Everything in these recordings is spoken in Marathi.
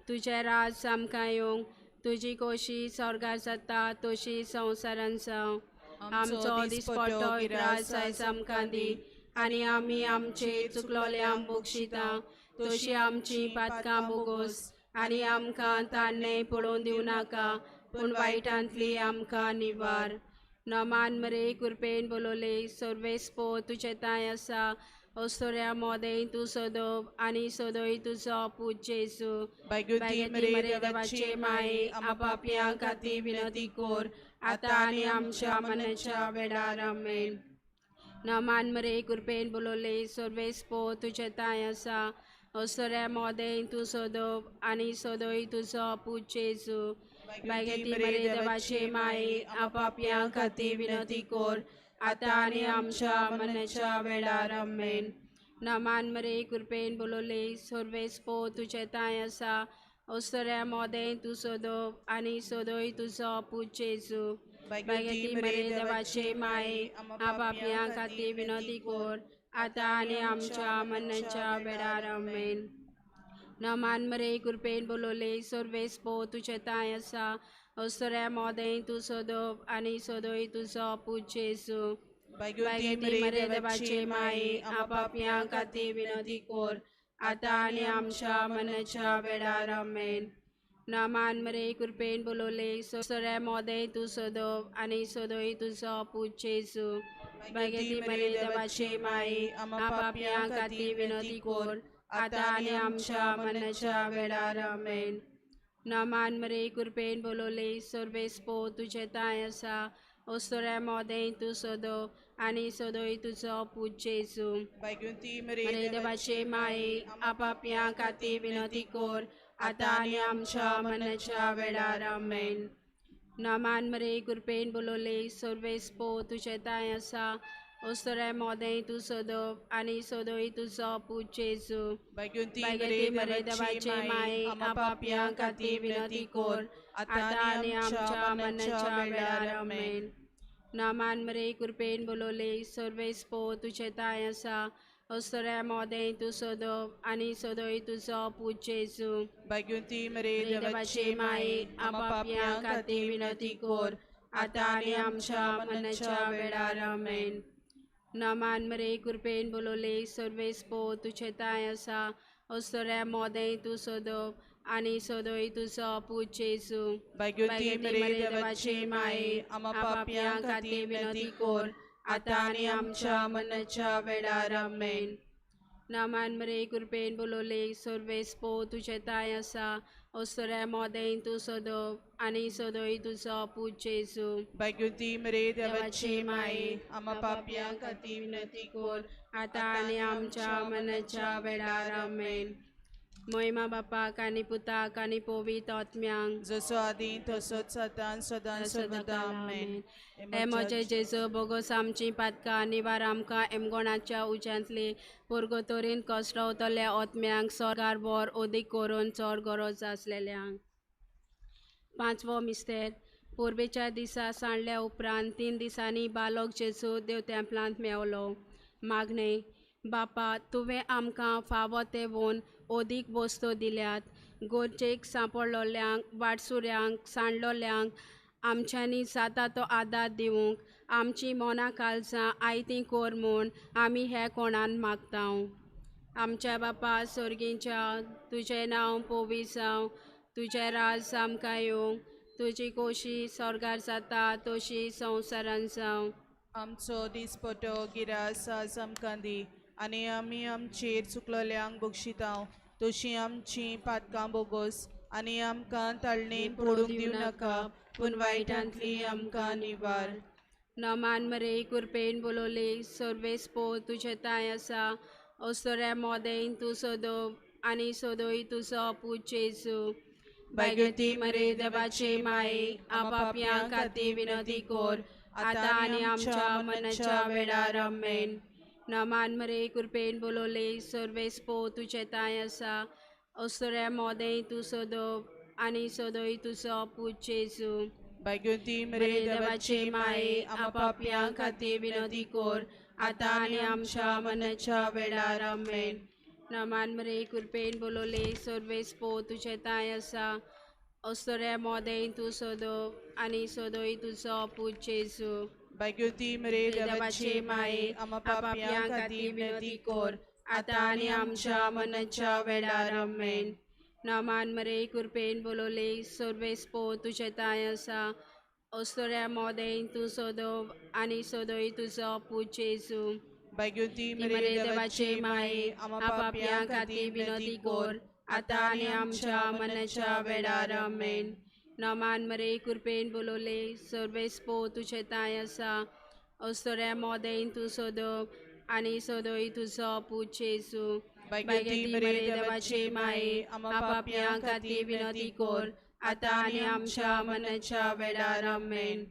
तुझे राज सामका येवंक तुजी कोशी स्वर्गार जाता तशी संवसारान जावं आमचो दिसपट्टो गिरास आयज आमकां दी आनी आमी आमचे चुकलोल्यांक बक्षिता तशी आमची पातकां बोगोस आनी आमकां तान्नें पडोवन दिवं नाका पूण वायटांतली आमकां निवार नमान मरे कृपेन बोलोले सर्वेस्पो तुझे ताय आसा ओस्तोऱ्या मोदें तूं सोदोब आनी सोदोय तुजो पूज जेजू बैगुती मरे देवाचे माये आपापल्या खातीर विनंती कोर आतां आनी आमच्या मरणाच्या वेळार आमेन नमान मरे कृपेन बोलोले सर्वेस्पो तुझे ताय आसा ओस्तोऱ्या मोदें तूं सोदोब आनी सोदोय तुजो पूज जेजू बैगुती मरे देवाचे माये आपापल्या खातीर विनंती कोर आतां आनी आमच्या मरणाच्या वेळार आमेन नमान मरे कृपेन बोलोले सर्वेस्पो तुझे ताय आसा ओस्तोऱ्या मोदें तूं सोदोब आनी सोदोय तुजो पूज जेजू बैगुती मरे देवाचे माये आपापल्या खातीर विनंती कोर आतां आनी आमच्या मरणाच्या वेळार आमेन नमान मरे कृपेन बोलोले सर्वेस्पो तुझे ताय आसा ओस्तोऱ्या मोदें तूं सोदोब आनी सोदोय तुजो पूज जेजू बैगुती मरे देवाचे माये आपापल्या खातीर विनंती कोर आतां आनी आमच्या मरणाच्या वेळार आमेन नमान मरे कृपेन बोलोले ओस्तोऱ्या मोदें तूं सोदोब आनी सोदोय तुजो पूज जेजू बैगुती मरे देवाचे माये आपापल्या खातीर विनंती कोर आतां आनी आमच्या मरणाच्या वेळार आमेन नमान मरे कृपेन बोलोले सर्वेस्पो तुझे ताय आसा ओस्तोऱ्या मोदें तूं सोदोब आनी सोदोय तुजो पूज जेजू बैगुती मरे देवाचे माये आपापल्या खातीर विनंती कोर आतां आनी आमच्या मरणाच्या वेळार आमेन नमान मरे कृपेन बोलोले सर्वेस्पो तुझे ताय आसा ओस्तोऱ्या मोदें तूं सोदोब आनी सोदोय तुजो पूज जेजू बैगुती मरे देवाचे माये आपापल्या खातीर विनंती कोर आतां आनी आमच्या मरणाच्या वेळार आमेन नमान मरे कृपेन बोलोले सर्वेस्पो तुझे ताय आसा ओस्तोऱ्या मोदें तूं सोदोब आनी सोदोय तुजो पूज जेजू बैगुती मरे देवाचे माये आपापल्या खातीर विनंती कोर आतां आनी आमच्या मरणाच्या वेळार आमेन नमान मरे कृपेन बोलोले सर्वेस्पो तुझे ताय आसा ओस्तोऱ्या मोदें तूं सोदोब आनी सोदोय तुजो पूज जेजू बैगुती मरे देवाचे माये आपापल्या खातीर विनंती कोर आतां आनी आमच्या मरणाच्या वेळार आमेन नमान मरे कृपेन बोलोले सर्वेस्पो तुझे ताय आसा ओस्तोऱ्या मोदें तूं सोदोब आनी सोदोय तुजो पूज जेजू बैगुती मरे देवाचे माये आपापल्या खातीर विनंती कोर आतां आनी आमच्या मरणाच्या वेळार आमेन महिमा बापाक आनी पुताक आनी पवित्र आत्म्यांक जसो आदी तसोच सदां सदां सर्वदा आमेन हे म्हजे जेजू बोगोस आमची पातकां निवार आमकां एमगोणाच्या उज्यांतली पुरगोतोरीन कश्टावतल्या आत्म्यांक स्वर्गार वर ओदीक करून चड गरज आसलेल्यांक पांचवो मिस्तेर पुर्वेच्या दिसा सांडल्या उपरांत 3 दिसांनी बालक जेजू देव तेंपलांत मेवलो मागणे बापा तुवें आमकां फावो तेवून ओदीक वस्तू दिल्यात गोरचेक सांपडलोल्यांक वाटसुऱ्यांक सांडलोल्यांक आमच्यांनी जाता तो आदार दिवंक आमची मोना काळजां आयतीं कोर म्हूण आमी हे कोणान मागता आमच्या बापा सर्गीच्या तुजें नांव पवित्र जावं तुजें राज आमकां येवंक तुजी कोशी स्वर्गार जाता तशी संवसारान जावं आमचो दिसपटो गिरास आज आमकां दी आनी आमी आमचेर चुकलोल्यांक बक्षिता तशी आमची पातकां बोगोस आनी आमकां ताळणेन पडूंक दिवं नाका पूण वायटांतली आमकां निवार नमान मरे कृपेन बोलोले सर्वेस्पो तुझे ताय आसा ओस्तोऱ्या मोदें तूं सोदोब आनी सोदोय तुजो पूज जेजू बैगुती मरे देवाचे माये आपापल्या खातीर विनंती कोर आतां आनी आमच्या मरणाच्या वेळार आमेन नमान मरे कृपेन बोलोले सर्वेस्पो तुझे ताय आसा ओस्तोऱ्या मोदें तूं सोदोब आनी सोदोय तुजो पूज जेजू बैगुती मरे देवाचे माये आपापल्या खातीर विनंती कोर आतां आनी आमच्या मरणाच्या वेळार आमेन नामान मरे कुरपेन बोलोले सर्वेस पो तुझे ताय असा ओस्तोऱ्या मोदें तू सोदो आणि सोदोई तुझो पूज जेजू Bagyuti Mare देवाचे Devache माये Mae आपापल्या Amapapya खाती Kati विनती Vinati कोर Kor आता आणि आमच्या मनाच्या वेळार आमेन नामान मरे कुरपेन बोलोले सर्वेस पो तुझे ताय असा ओस्तोऱ्या मोदें तू सोदो आणि सोदोई तुझो पूज जेजू Bagyuti Mare निमरे देवाचे Devache माये Mae आपापल्या Amapapya खाती Kati विनती Vinati कोर Kor आता आणि आमच्या मनाच्या वेळार आमेन नामान मरे कुरपेन बोलोले सर्वेस पो तुझे ताय असा ओस्तोऱ्या मोदें तू सोदो आणि सोदोई तुझो पूज जेजू Bagyuti मरे Mare देवाचे Devache माये Mae आपापल्या Amapapya खाती Kati विनती Vinati कोर Kor आता आणि आमच्या मनाच्या वेळार आमेन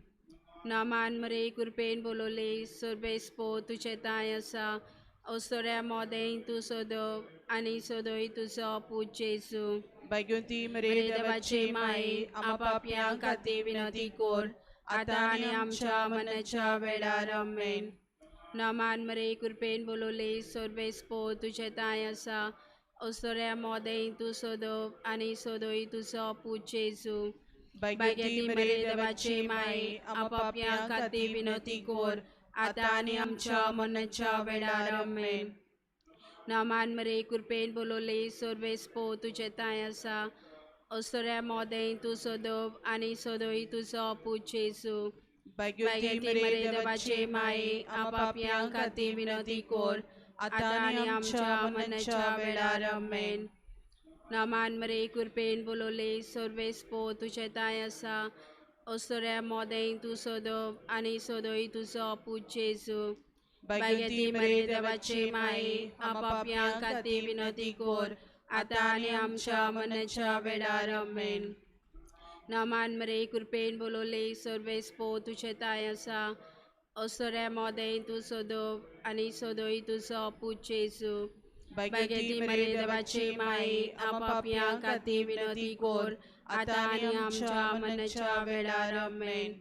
नामान मरे कुरपेन बोलोले सर्वेस पो तुझे ताय असा ओस्तोऱ्या मोदें तू सोदो आणि सोदोई तुझो पूज जेजू Bagyuti Mare मरे देवाचे Devache माये Mae आपापल्या Amapapya खाती Kati विनती Vinati कोर Kor आता आणि आमच्या मनाच्या वेळार आमेन नामान मरे कुरपेन बोलोले सर्वेस पो तुझे ताय असा ओस्तोऱ्या मोदें तू सोदो आणि सोदोई तुझो पूज जेजू Bagyuti Mare Devache Mae आपापल्या Amapapya खाती Kati विनती Vinati कोर Kor आता आणि आमच्या मनाच्या वेळार आमेन नामान मरे कुरपेन बोलोले सर्वेस पो तुझे ताय असा ओस्तोऱ्या मोदें तू सोदो आणि सोदोई तुझो पूज जेजू Bagyuti Mare Devache Mae Amapapya Kati Vinati Kor आता आणि आमच्या मनाच्या वेळार आमेन नामान मरे कुरपेन बोलोले सर्वेस पो तुझे ताय असा ओस्तोऱ्या मोदें तू सोदो आणि सोदोई तुझो पूज जेजू Bagyuti मरे Mare देवाचे Devache माये Mae आपापल्या Amapapya खाती Kati विनती Vinati कोर Kor आता आणि आमच्या मनाच्या वेळार आमेन नामान मरे कुरपेन बोलोले सर्वेस पो तुझे ताय असा ओस्तोऱ्या मोदें तू सोदो आणि सोदोई तुझो पूज जेजू Bagyuti मरे Mare देवाचे Devache माये Mae आपापल्या Amapapya खाती Kati विनती Vinati कोर Kor आता आणि आमच्या मनाच्या वेळार आमेन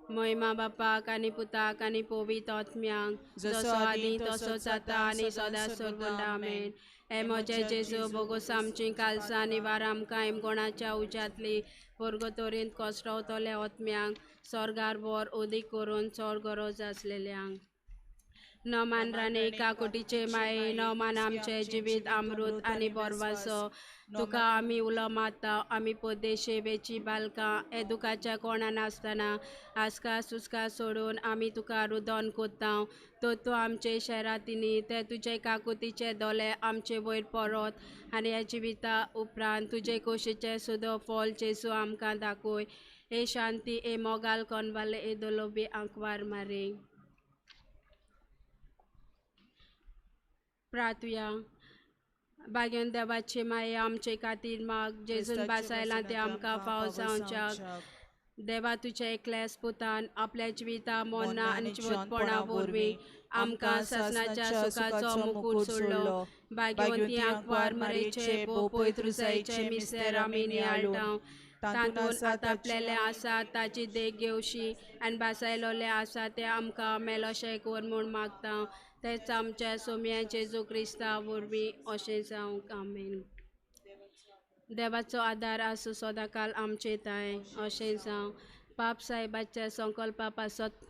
महिमा बापाक आणि पुताक आणि पवित आत्म्यांक जसो आदी तसोच आता आणि सदा सर्वदा आमेन हे म्हजे जेजू बोगोस आमची कालसां निवार आमकां कोणाच्या उज्यांतली वर्गतोरींत कोसरवतले आत्म्यांक स्वर्गार वर उदीक करून चड गरज आसलेल्यांक नमान राणे काकुटीचे माये नमान आमचे जिवीत अमृत आणि बोरवासो तुका आमी उलो मारता आमी पोद्दे शेवेची बालकां हे दुखाच्या कोणान आसतना आसका सुस्का सोडून आमी तुका रुदन कोत्ता तो आमचे शहरातिनी ते तुजे काकुतीचे दोले आमचे वयर परत आनी ह्या जिविता उपरांत तुजे कोशीचे सुदो फॉल जेसू आमकां दाखोय हे शांती ए मोगाल कोनवाले ए दोलोबी आंकवार मारे प्रार्थया बागेन देवाचे माये आमचे खातीर माग जेजून बासायला ते आमकां फाव जावच्याक देवा तुझे एकल्यास पुतान आपल्या जिविता मोन्ना आनी जिवतपणा वरवीं आमकां ससनाच्या सुखाचो मुकूट सोडलो भाग्यवंती आंकवार मरेचे बो पवित्रसायेचे मिस्तेर आमी नियाळटां तातूंत आतापलेले आसा ताची देख घेवशी आनी बासायलोले आसा ते आमकां मेलोशे कोर म्हूण मागता तेच आमच्या सोम्या जेजू क्रिस्ता वरवीं अशें जावंक आमेन देवाचो आदार आसूं सदांकाल आमचे ताय अशें जावं पाप साहेबाच्या संकल्पा पासत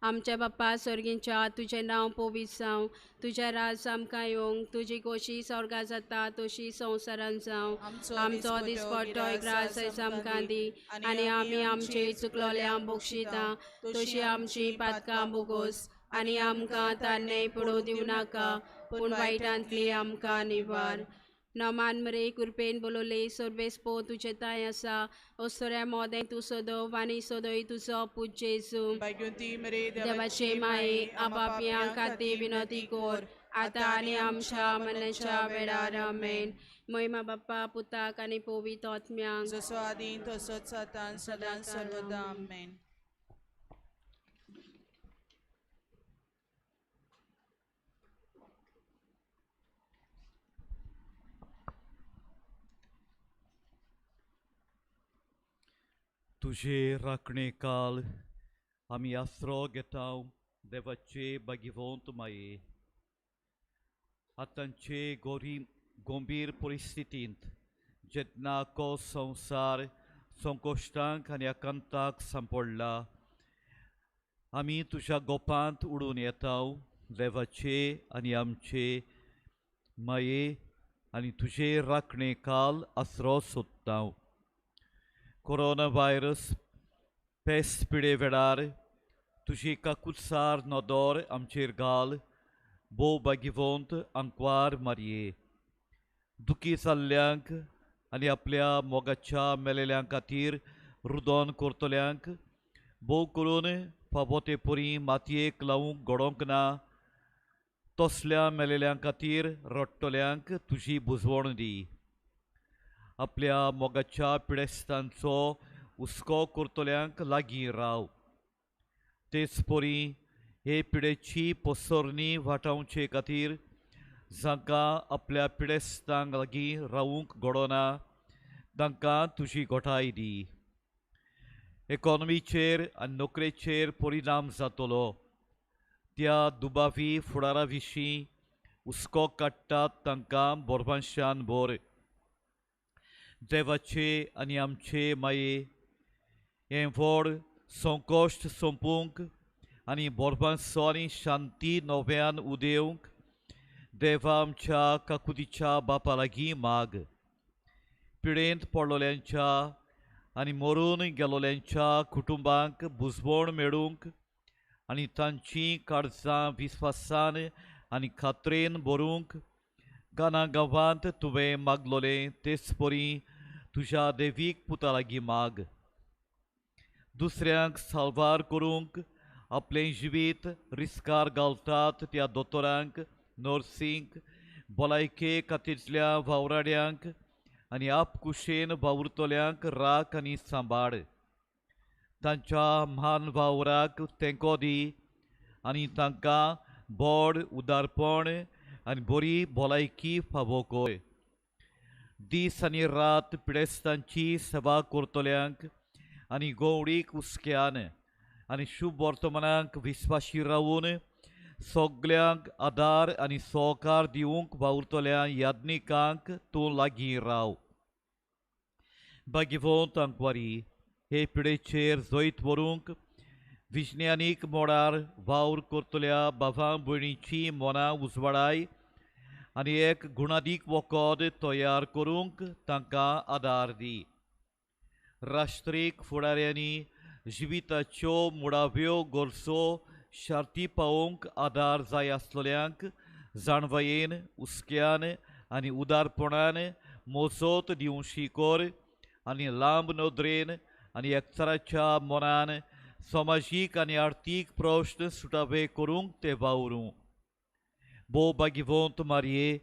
आमचे बाप्पा सर्गींच्या तुजें नांव पवित्र जावं तुजें राज आमकां येवंक तुजी खोशी स्वर्गा जाता तशी संवसारांत जावं आमचो दिसपट्टो एक रास आमकां दी आनी आमी आमचे चुकलोल्यांक बक्षिता तशी आमची पातकां बोगोस आनी आमकां तान्ने पडोव दिवं नाका पूण वायटांतली आमकां निवार नमान मरे कुरपेन बोलोले सर्वेस पो तुजे ताय आसा ओस्तोऱ्या मोदें तू सोदो वानी सोदोई तुजो पूज जेजू Bagyuti Mare देवाचे माये आपापल्या खातीर विनती कोर आता आनी आमच्या मनाच्या वेळार आमेन महिमा बाप्पा पुताक आनी पवित्र आत्म्यांक जसो आदी तसोच आता सदां सर्वदा आमेन तुझे राखणे काल आमी आसरो घेता देवाचे बागिवंत माये आतांचे गोरी गंभीर परिस्थितींत जेन्ना को संवसार संकश्टांक आनी आकांताक सांपडला आमी तुज्या गोपांत उडून येता देवाचे आनी आमचे माये आनी तुजे राखणे काल आसरो सोदता कोरोना व्हायरस पेस्त पिडे वेळार तुजी काकुत्सार नदर आमचेर घाल भोव भागिवंत आंकवार मारये दुखी जाल्ल्यांक आनी आपल्या मोगाच्या मेलेल्यां खातीर रुदन करतल्यांक भोव करून फावो ते परी मातयेक लावूंक घडोवंक ना तसल्या मेलेल्यां खातीर रडटल्यांक तुजी बुजवण दी आपल्या मोगाच्या पिडेस्तांचो हुस्को करतल्यांक लागीं राव तेच परी हे पिडेची पसरणी वाटावचे खातीर जांकां आपल्या पिडेस्तांक लागीं रावूंक घडोना तांकां तुजी घोटाय दी इकॉनॉमीचेर आनी नोकरेचेर परिणाम जातलो त्या दुबावी फुडारा विशीं हुस्को काडटात तांकां बोरमानशान बोर देवाचे आनी आमचे माये हें व्हड संकश्ट सोंपूंक आनी बोरमानसो आनी शांती नव्यान उदेवंक देवा आमच्या काकुतीच्या बापा लागीं माग पिडेंत पडलोल्यांच्या आनी मरून गेलोल्यांच्या कुटुंबांक बुजवण मेळूंक आनी तांचीं काळजां विस्वासान आनी खात्रेन भरूंक गाना गांवांत तुवें मागलोलें तेच परी तुज्या देवीक पुता लागीं माग दुसऱ्यांक साल्वार करूंक आपलें जिवीत रिस्कार घालतात त्या दोतोरांक नर्सींक भलायके खातीरल्या वावराड्यांक आनी आपकुशेन वावुरतल्यांक राख आनी सांबाळ तांच्या म्हान वावराक तेंको दी आनी तांकां बोड उदारपण आनी बरी भलायकी फावो कर दीस आनी रात पिडेस्तांची सेवा करतल्यांक आनी गंवडीक हुस्क्यान आनी शुभ वर्तमानांक विस्वाशी रावून सगल्यांक आदार आनी सहकार दिवंक वावुरतल्या याज्ञिकांक तूं लागीं राव भागिवंत आंकवारी हे पिडेचेर जैत व्हरूंक विज्ञानीक मोडार वावर करतल्या भावां भयणींची मनां उजवाडाय आनी एक गुणादीक वखद तयार करूंक तांकां आदार दी राष्ट्रीक फुडाऱ्यांनी जिविताच्यो मुळाव्यो गरजो शार्ती पावोवंक आदार जाय आसलेल्यांक जाणवयेन हुस्क्यान आनी उदारपणान मोजत दिवशी कर आनी लांब नदरेन आनी एकचाराच्या मनान समाजीक आनी आर्थीक प्रश्न सुटावे करूंक ते वावरूं भोव भागिवंत मारये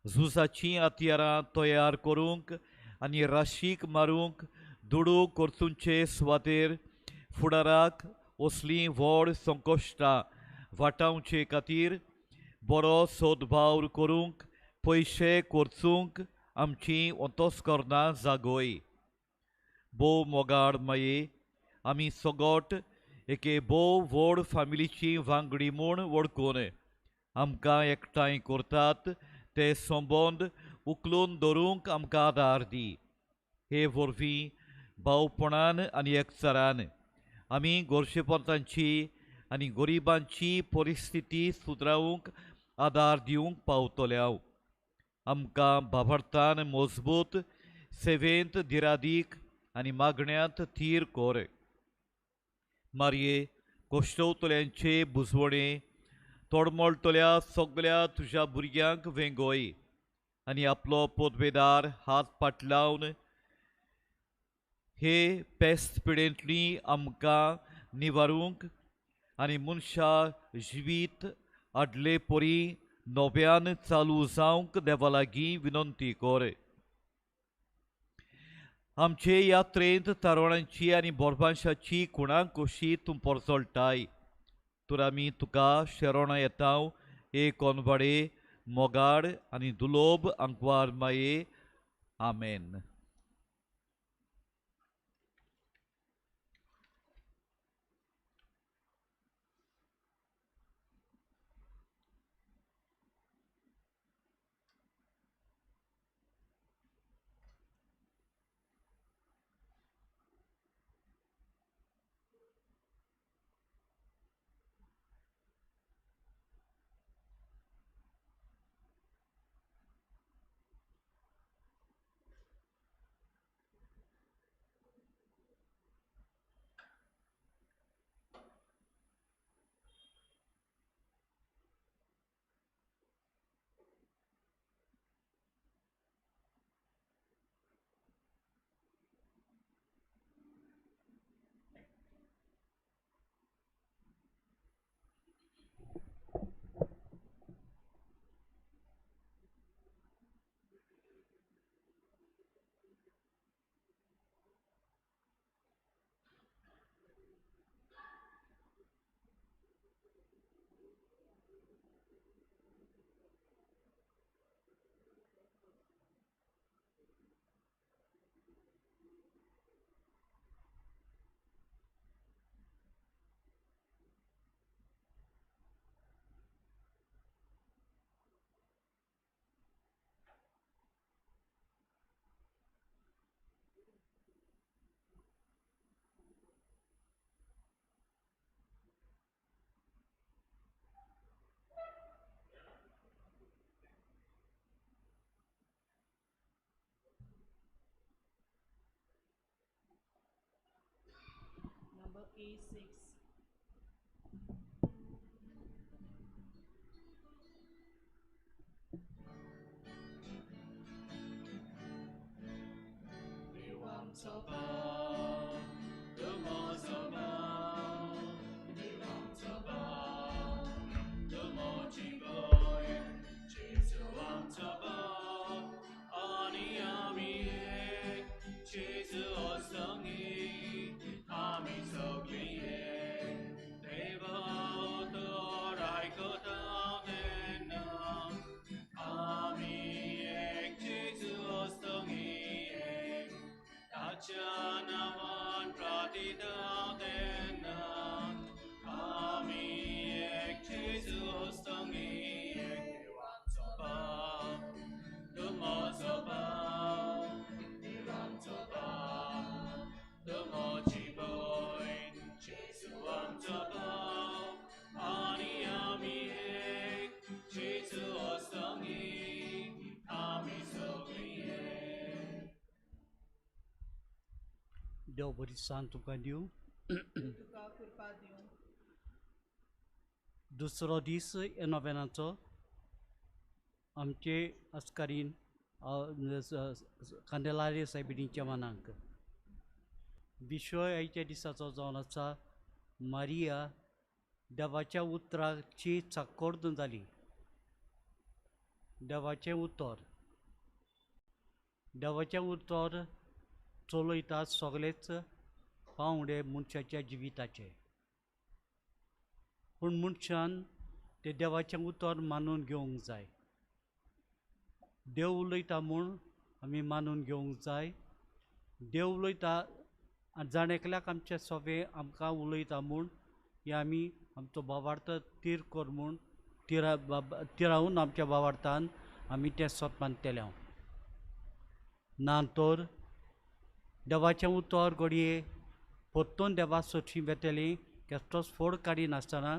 झुजाचीं हातयारां तयार करूंक आनी राशीक मारूंक दुडू करचुंचे सुवातेर फुडाराक असलीं व्हड संकश्टां वाटावचे खातीर बरो सदभाव करूंक पयशे खर्चूंक आमचीं अंतस्करणां जागोय भोव मोगाड माये आमी सगोट एके भोव व्हड फामिलीची वांगडी म्हूण वळखून आमकां एकठांय करतात ते संबंद उखलून दवरूंक आमकां आदार दी हे वरवीं भावपणान आनी एकचारान आमी गोरशेपंतांची आनी गरिबांची परिस्थिती सुदरावंक आदार दिवंक पावतल्या आमकां भावार्थान मजबूत सेवेंत धिरादीक आनी मागण्यांत थीर कर मारये कोश्टवतल्यांचे बुजवणे तोडमोडटल्या सगल्या तुज्या भुरग्यांक वेंगोय आनी आपलो पोदवेदार हात पाटलावन हे पेस्त पिडेंतलीं आमकां निवारूंक आनी मनशा जिवीत आदले परी नव्यान चालू जावंक देवा लागीं विनंती कर आमचे यात्रेंत तारवणांची आनी बोरमानशाची खुणाक कशी तूं परजळटाय तर आमी तुका शेरोणां येता हे कोनवाडे मोगाड आनी दुलोब आंकवार माये आमेन E6. देव बरी सांग तुका दिवं तुका कृपा दिवं. दुसरो दीस ह्या नोवेनाचो आमचे अस्कारीन कांदेलारी सायबिणीच्या मनांक विशय आयच्या दिसाचो जावन आसा मारिया देवाच्या उतराची चाकोर्द जाली. देवाचें उतर चलयता सगळेच पावंडे मनशाच्या जिविताचे. पूण मनशान ते देवाचें उतर मानून घेवंक जाय. देव उलयता म्हूण आमी मानून घेवंक जाय. देव उलयता जाणेकल्याक आमचे सवे आमकां उलयता म्हूण हे आमी आमचो भावार्थ तीर कर म्हूण तिरावून आमच्या भावार्थान आमी तें स्वत मानतले. ना तर देवाचें उतर घडये परतून देवा सोदची वेतली केस्टोच फोड काडिनासतना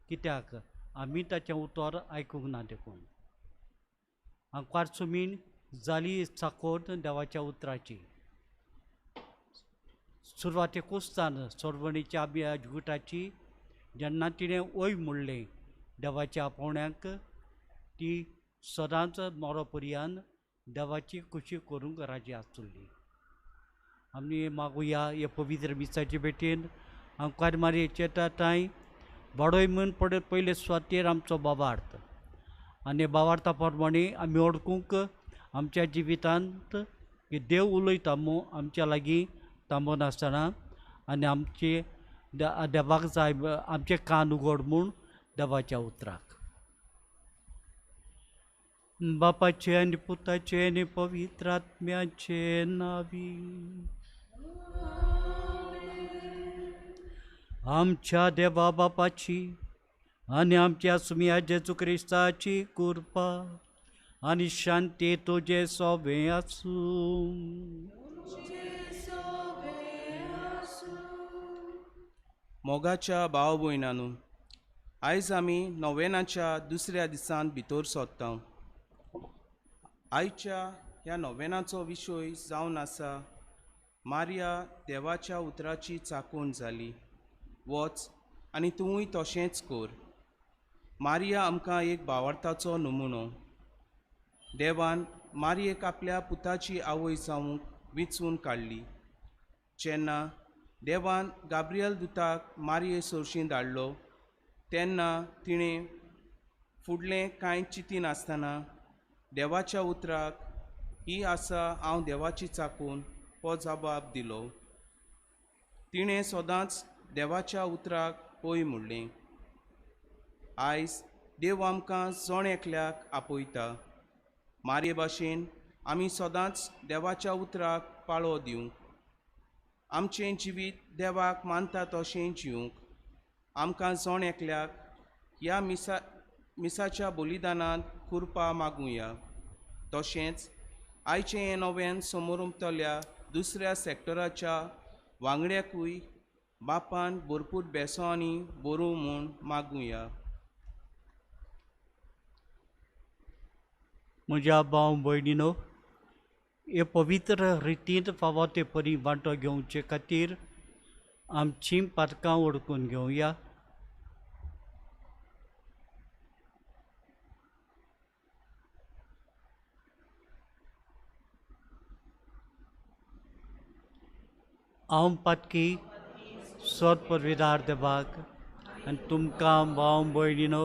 कित्याक आमी ताचें उतर आयकूंक ना देखून. आंकवार सुमीन जाली चाकोर्द देवाच्या उतराची. सुरवातेकूच सोरवणीच्या जुगटाची जेन्ना तिणें ओय म्हणलें देवाच्या आपोवण्यांक ती सदांच मरो पर्यान देवाची खुशी करूंक राजी आसतली. आमी मागुया हे पवित्र मिसाचे भेटेन आमकां मारयेचे ताय बडोय म्हूण पयले सुवातेर आमचो भावार्थ आनी भावार्था प्रमाणे आमी ओळखूंक आमच्या जिवितांत की देव उलयता म्हूण आमच्या लागीं थांबोन आसतना आनी आमचे देवाक जाय आमचे कान उगड म्हूण देवाच्या उतराक. बापाचे आनी पुताचे आनी पवित्र आत्म्याचे नावी. आमच्या देवा बापाची आनी आमच्या सुमिया जेजू क्रिस्ताची कृपा आनी शांती तुजे सोबे आसूं. मोगाच्या भाव भयणांनो, आयज आमी नोवेनाच्या दुसऱ्या दिसान भितर सोदता. आयच्या ह्या नोवेनाचो विशय जावन आसा मारिया देवाच्या उतराची चाकोण जाली. वच आनी तूंय तशेंच कर. मारिया आमकां एक भावार्थाचो नमुनो. देवान मारयेक आपल्या पुताची आवय जावंक वेंचून काडली. जेन्ना देवान गाब्रियल दुताक मारये सोरशीं धाडलो तेन्ना तिणें फुडलें कांय चिंतिनासतना देवाच्या उतराक ही आसा हांव देवाची चाकून हो जबाब दिलो. तिणें सदांच देवाच्या उतराक पळय म्हणलें. आयज देव आमकां जण एकल्याक आपयता. मारये भाशेन आमी सदांच देवाच्या उतराक पाळो दिवंक, आमचें जिवीत देवाक मानता तशें जिवंक, आमकां जण एकल्याक ह्या मिसाच्या बलिदानांत कृपा मागुया. तशेंच आयचें हें नोवेन समोर उमटल्या दुसऱ्या सॅक्टराच्या वांगड्याकूय बापान भरपूर बेसो आनी बरोव म्हूण मागुया. म्हज्या भाव भयणीनो, हे पवित्र रितींत फावो ते परी वांटो घेवचे खातीर आमची पदकां ओळखून घेवया. हांव पदकी सोद परविदार देवाक आनी तुमकां भाव भयणीनो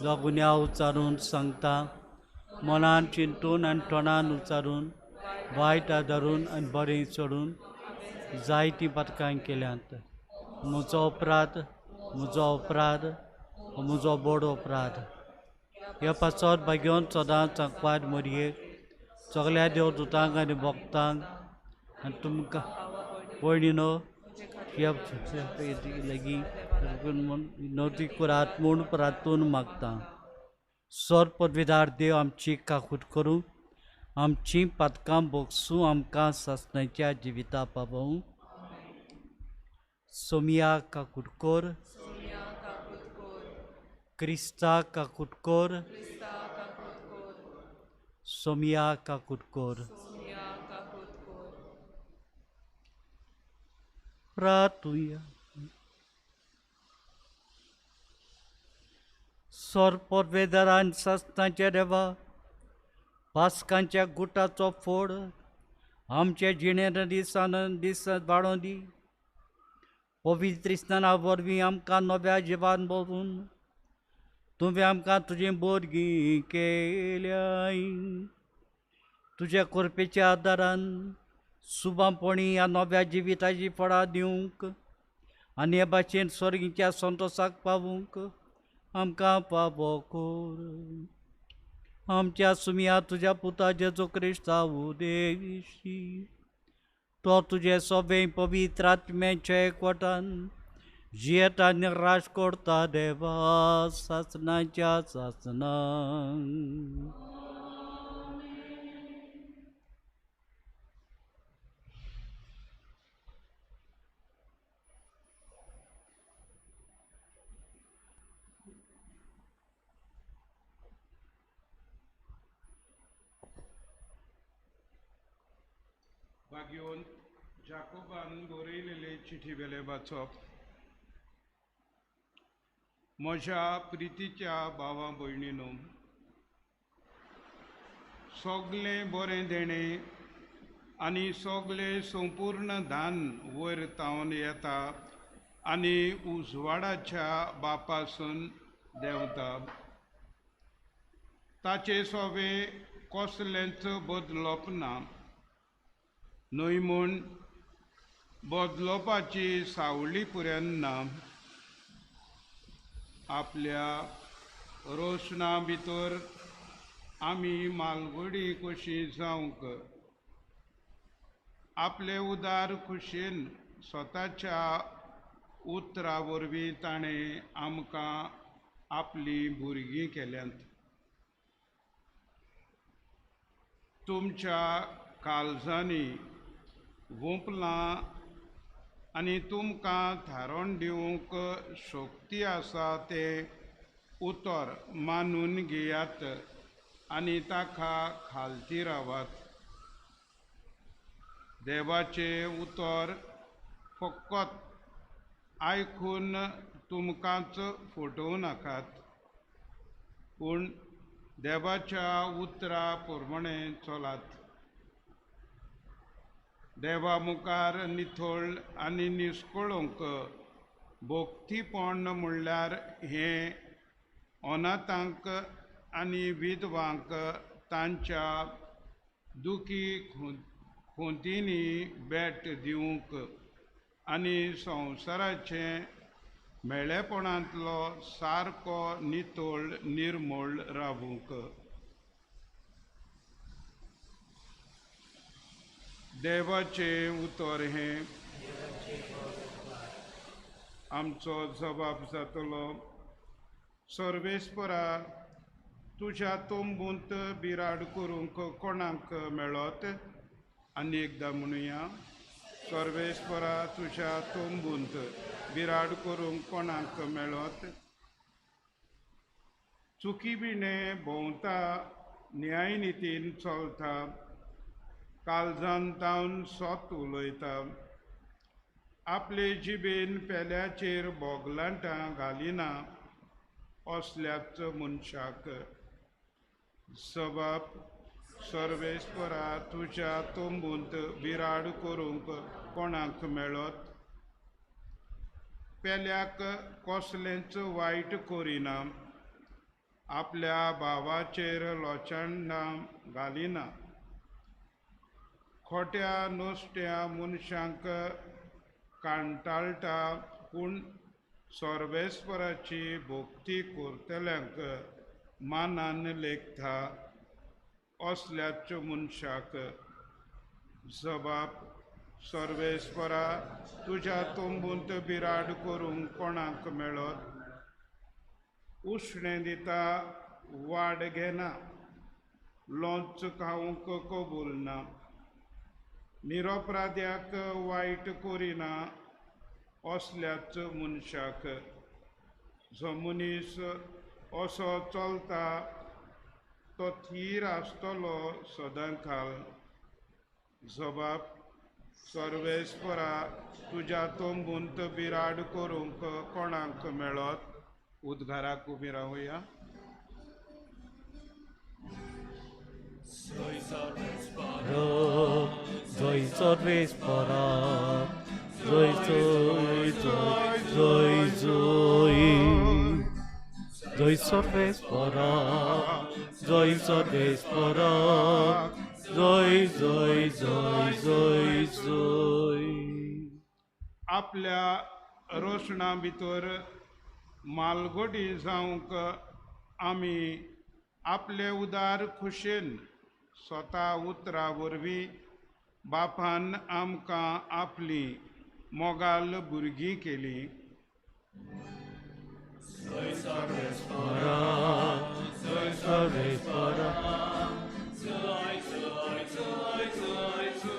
जोगुन्या उच्चारून सांगता, मनान चिंतून आनी तोंडान उच्चारून वायट आदारून आनी बरें सोडून जायतीं पदकां केल्यांत. म्हजो अपराध, म्हजो बोड अपराध. ह्या पासत भाग्योन सदांच सांकवार मरयेक सगल्या देवदूतांक आनी भक्तांक आनी तुमकां भयणीनो ह्या लागीं विनोदी करात म्हूण प्रार्थून मागता. सोर पदवीदार देव आमची काकूट करूं, आमची पदकां भोगसूं, आमकां सासणाच्या जिविता पावूं. सोमिया काकूट कोर, क्रिस्ता काकूट कोर, सोमिया काकूट कोर. प्रार्थुया. सोर परवेदारान सासणाच्या देवा, पास्कांच्या गुटाचो फोड आमचे जिणेर दीस वाडोवन दी. पवित्र स्नाना वरवीं आमकां नव्या जिवान भरून तुवें आमकां तुजें भुरगीं केल्याय. तुज्या कृपेच्या आदारान सुबापणी ह्या नव्या जिविताची फळां दिवंक आनी हे भाशेन स्वर्गीच्या संतोशाक पावूंक आमकां पावो कर. आमच्या सुमिया तुज्या पुता जेजू क्रिस्तांव देविशी तो तुजे सोबे पवित्र आत्म्याच्या एकवटान जियेता आनी राज करता देवा सासणाच्या सासणांक. भाग्योन जाकोबान बरयलेले चिठी वेले वाचप. म्हज्या प्रितीच्या भावा भयणीनो, सगलें बरें देणें आनी सगलें संपूर्ण दान वयर तावन येता आनी उजवाडाच्या बापासून देंवता. ताचे सोबे कसलेंच बदलप ना. न्हय म्हूण बदलोवपाची सावळी पुरेन ना. आपल्या रोशना भितर आमी मालगुडी कशी जावंक आपले उदार खुशेन स्वताच्या उतरा वरवीं ताणें आमकां आपली भुरगीं केल्यांत. तुमच्या काळजांनी गुंपलां आनी तुमकां थारोवन दिवंक शक्ती आसा तें उतर मानून घेयात आनी ताका खालती रावात. देवाचें उतर फकत आयकून तुमकांच फटोवं नाकात, पूण देवाच्या उतरा प्रमाणें चलात. देवा मुखार नितळ आनी निश्कळूंक भोक्तीपण म्हणल्यार हें अनाथांक आनी विधवांक तांच्या दुखी खोंतींनी भेट दिवंक आनी संवसाराचे मेळेपणांतलो सारको नितळ निर्मळ रावूंक. देवाचें उतर हें आमचो जबाब जातलो. सर्वेस्परा, तुज्या तोंबूंत बिराड करूंक कोणाक मेळत? आनी एकदां म्हणुया, सर्वेस्परा, तुज्या तोंबूंत बिराड करूंक कोणाक मेळत? चुकी बिणे भोंवता, न्यायनितीन चलता, काळजान तावन सोत उलयता. आपले जिबेन पेल्याचेर बोगलांटां घालिना असल्याच मनशाक सबाब सर्वेस्परा तुज्या तोंबूंत बिराड करूंक कोणाक मेळत पेल्याक कसलेंच वायट करिना आपल्या भावाचेर लोचांडां घालिना खोट्या नुस्त्या मनशांक कांटाळटा पूण सर्वेस्पराची भोक्ती करतल्यांक मानान लेखता असल्याच मनशाक जबाब सर्वेस्परा तुज्या तोंबूंत बिराड करूंक कोणाक मेळत उश्णें दिता वाड घेना लोंच खावंक कबूल ना निरपराध्याक वायट करिना असल्याच मनशाक जो मनीस असो चलता तो थीर आसतलो सदांखाल जबाब सर्वेस्परा तुज्या तोंबूंत बिराड करूंक कोणाक मेळत उद्गाराक उबी रावया Joy सर्वेस्परा joy joy joy joy joy joy सर्वेस्परा joy सर्वेस्परा joy joy joy joy joy आपल्या रोशणा भितर मालगोडी जावंक आमी आपले उदार खुशेन स्वता उतरा वरवीं बापान आमकां आपली मोगाल भुरगीं केली सर्वेस्परा joy सर्वेस्परा joy joy joy joy joy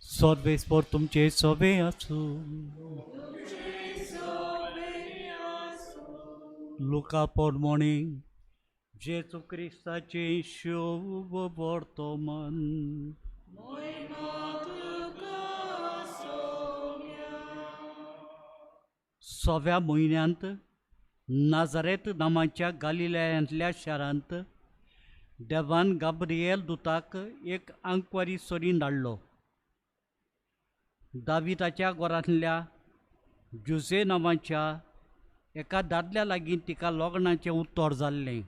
सर्वेस्पर तुमचे सोबे आसूं लुका पोरमोणी जेजू क्रिस्ताचे शुभ वर्तमान सव्या म्हयन्यांत नाजारेत नांवाच्या गालिलयांतल्या शारांत देवान गाब्रिएल दुताक एक आंकवारी सोडीन धाडलो दाविदाच्या घरांतल्या जुजे नांवाच्या एका दादल्या लागीं तिका लग्नाचें उत्तर जाल्लें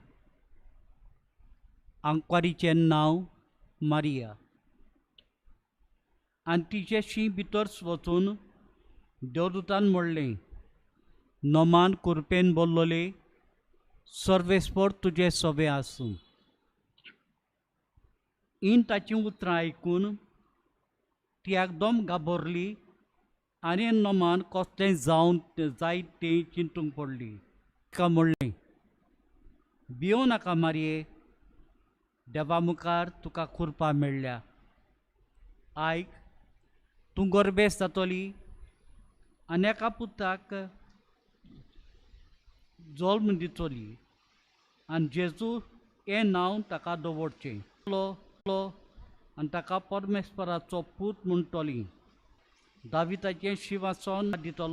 आंकवारीचें नांव मारिया आनी तिचे शीं भितर वचून देवदूतान म्हणलें नोमान कुरपेन बोल्लोले सर्वेस्पर तुजे सोबे आसूं इन ताचीं उतरां आयकून ती एकदम गाबरली आनी नोमान कसलें जावन जाय तें चिंतूंक पडली तिका म्हणलें भियो नाका मारये देवा मुखार तुका खुरपा मेळ्ळ्या आयक तूं गर्भेस्त जातली आनी एका पुताक जल्म दितली आनी जेजू हें नांव ताका दवरचें आनी ताका परमेस्पराचो पूत म्हणटली दाविदाचें शिंवासन दितलो